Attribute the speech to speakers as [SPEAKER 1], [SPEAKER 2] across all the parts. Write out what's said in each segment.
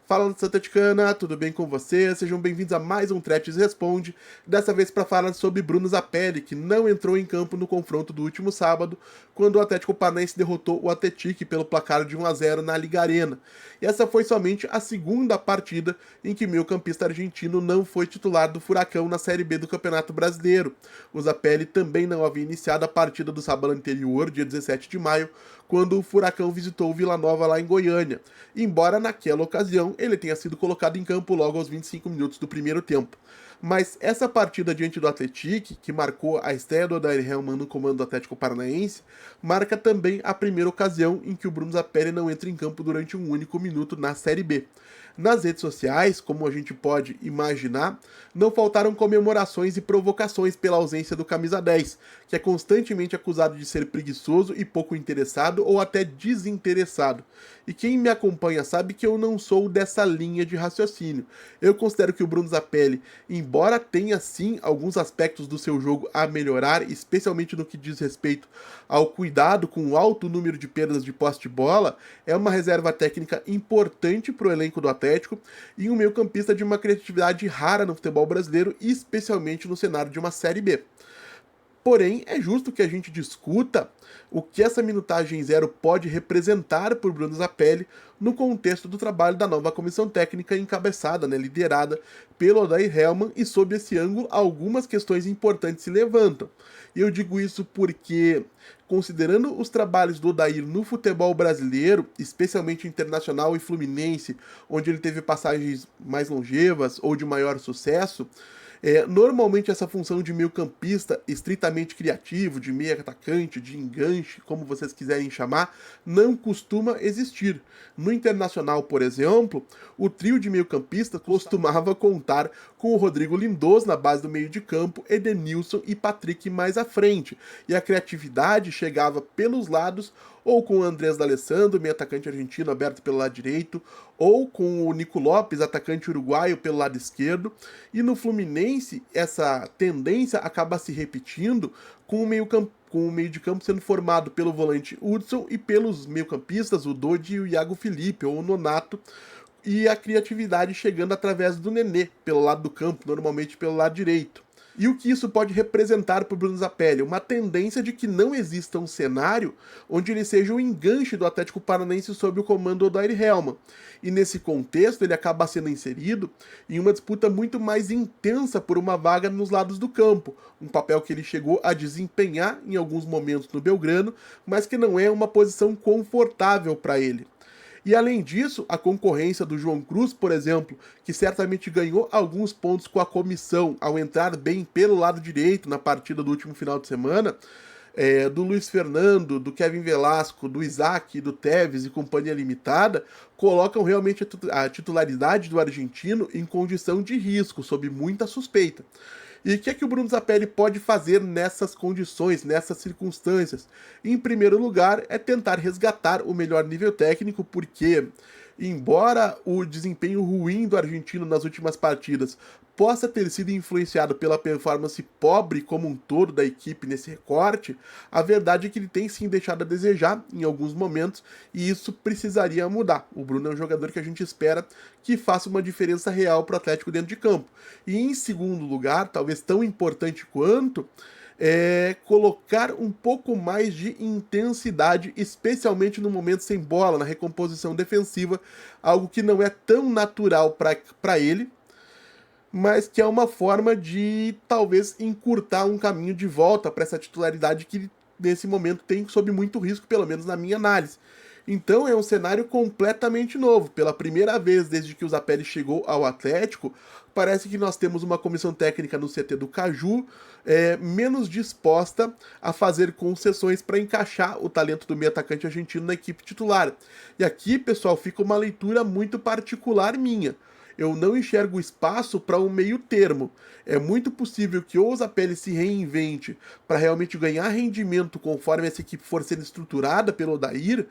[SPEAKER 1] Fala Santa Ticana, tudo bem com você? Sejam bem-vindos a mais um Tretes Responde, dessa vez para falar sobre Bruno Zapelli, que não entrou em campo no confronto do último sábado, quando o Atlético Paranaense derrotou o Atlético pelo placar de 1-0 na Liga Arena. E essa foi somente a segunda partida em que o meio-campista argentino não foi titular do Furacão na Série B do Campeonato Brasileiro. O Zapelli também não havia iniciado a partida do sábado anterior, dia 17 de maio, quando o Furacão visitou o Vila Nova lá em Goiânia, embora naquela ocasião ele tenha sido colocado em campo logo aos 25 minutos do primeiro tempo. Mas essa partida diante do Atlético, que marcou a estreia do Odair Hellmann no comando do Atlético Paranaense, marca também a primeira ocasião em que o Bruno Zapelli não entra em campo durante um único minuto na Série B. Nas redes sociais, como a gente pode imaginar, não faltaram comemorações e provocações pela ausência do camisa 10, que é constantemente acusado de ser preguiçoso e pouco interessado ou até desinteressado. E quem me acompanha sabe que eu não sou dessa linha de raciocínio. Eu considero que o Bruno Zapelli, embora tenha sim alguns aspectos do seu jogo a melhorar, especialmente no que diz respeito ao cuidado com o alto número de perdas de posse de bola, é uma reserva técnica importante para o elenco do Atlético e um meio-campista de uma criatividade rara no futebol brasileiro, especialmente no cenário de uma Série B. Porém, é justo que a gente discuta o que essa minutagem zero pode representar por Bruno Zapelli no contexto do trabalho da nova comissão técnica encabeçada, liderada pelo Odair Hellmann, e sob esse ângulo algumas questões importantes se levantam. E eu digo isso porque, considerando os trabalhos do Odair no futebol brasileiro, especialmente internacional e fluminense, onde ele teve passagens mais longevas ou de maior sucesso, normalmente essa função de meio-campista estritamente criativo, de meio-atacante, de enganche, como vocês quiserem chamar, não costuma existir. No Internacional, por exemplo, o trio de meio-campista costumava contar com o Rodrigo Lindoso na base do meio de campo, Edenilson e Patrick mais à frente, e a criatividade chegava pelos lados, ou com o Andrés D'Alessandro, meio atacante argentino aberto pelo lado direito, ou com o Nico Lopes, atacante uruguaio, pelo lado esquerdo. E no Fluminense, essa tendência acaba se repetindo com o meio de campo sendo formado pelo volante Hudson e pelos meio-campistas, o Dodi e o Iago Felipe, ou o Nonato, e a criatividade chegando através do Nenê, pelo lado do campo, normalmente pelo lado direito. E o que isso pode representar para o Bruno Zapelli? Uma tendência de que não exista um cenário onde ele seja o enganche do Atlético Paranaense sob o comando do Odair Hellmann. E nesse contexto ele acaba sendo inserido em uma disputa muito mais intensa por uma vaga nos lados do campo, um papel que ele chegou a desempenhar em alguns momentos no Belgrano, mas que não é uma posição confortável para ele. E além disso, a concorrência do João Cruz, por exemplo, que certamente ganhou alguns pontos com a comissão ao entrar bem pelo lado direito na partida do último final de semana, do Luiz Fernando, do Kevin Velasco, do Isaac, do Tevez e companhia limitada, colocam realmente a titularidade do argentino em condição de risco, sob muita suspeita. E o que é que o Bruno Zapelli pode fazer nessas condições, nessas circunstâncias? Em primeiro lugar, é tentar resgatar o melhor nível técnico, porque, embora o desempenho ruim do argentino nas últimas partidas possa ter sido influenciado pela performance pobre como um todo da equipe nesse recorte, a verdade é que ele tem sim deixado a desejar em alguns momentos e isso precisaria mudar. O Bruno é um jogador que a gente espera que faça uma diferença real para o Atlético dentro de campo. E em segundo lugar, talvez tão importante quanto, colocar um pouco mais de intensidade, especialmente no momento sem bola, na recomposição defensiva, algo que não é tão natural para ele, mas que é uma forma de talvez encurtar um caminho de volta para essa titularidade que ele, nesse momento, tem sob muito risco, pelo menos na minha análise. Então é um cenário completamente novo. Pela primeira vez desde que o Zapelli chegou ao Atlético, parece que nós temos uma comissão técnica no CT do Caju menos disposta a fazer concessões para encaixar o talento do meio atacante argentino na equipe titular. E aqui, pessoal, fica uma leitura muito particular minha. Eu não enxergo espaço para um meio termo. É muito possível que ou o Zapelli se reinvente para realmente ganhar rendimento conforme essa equipe for sendo estruturada pelo Odair,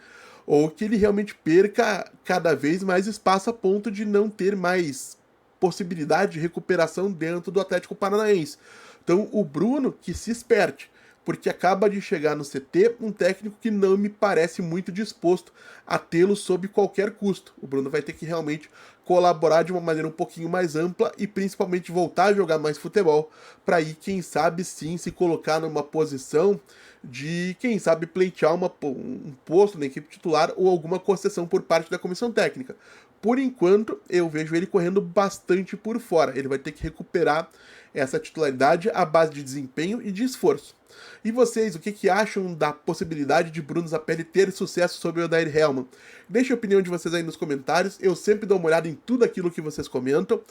[SPEAKER 1] ou que ele realmente perca cada vez mais espaço a ponto de não ter mais possibilidade de recuperação dentro do Atlético Paranaense. Então o Bruno que se esperte, porque acaba de chegar no CT um técnico que não me parece muito disposto a tê-lo sob qualquer custo. O Bruno vai ter que realmente colaborar de uma maneira um pouquinho mais ampla e principalmente voltar a jogar mais futebol, para aí, quem sabe sim, se colocar numa posição de, quem sabe, pleitear um posto na equipe titular ou alguma concessão por parte da comissão técnica. Por enquanto, eu vejo ele correndo bastante por fora. Ele vai ter que recuperar essa titularidade à base de desempenho e de esforço. E vocês, o que acham da possibilidade de Bruno Zapelli ter sucesso sobre o Odair Hellmann? Deixe a opinião de vocês aí nos comentários, eu sempre dou uma olhada em tudo aquilo que vocês comentam.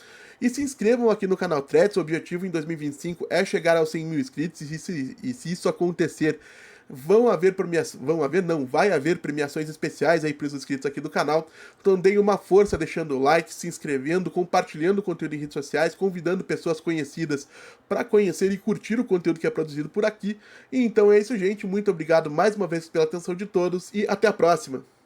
[SPEAKER 1] E se inscrevam aqui no canal Threads, o objetivo em 2025 é chegar aos 100 mil inscritos, e se isso acontecer, vai haver premiações especiais aí para os inscritos aqui do canal. Então deem uma força deixando o like, se inscrevendo, compartilhando o conteúdo em redes sociais, convidando pessoas conhecidas para conhecer e curtir o conteúdo que é produzido por aqui. E então é isso, gente. Muito obrigado mais uma vez pela atenção de todos e até a próxima!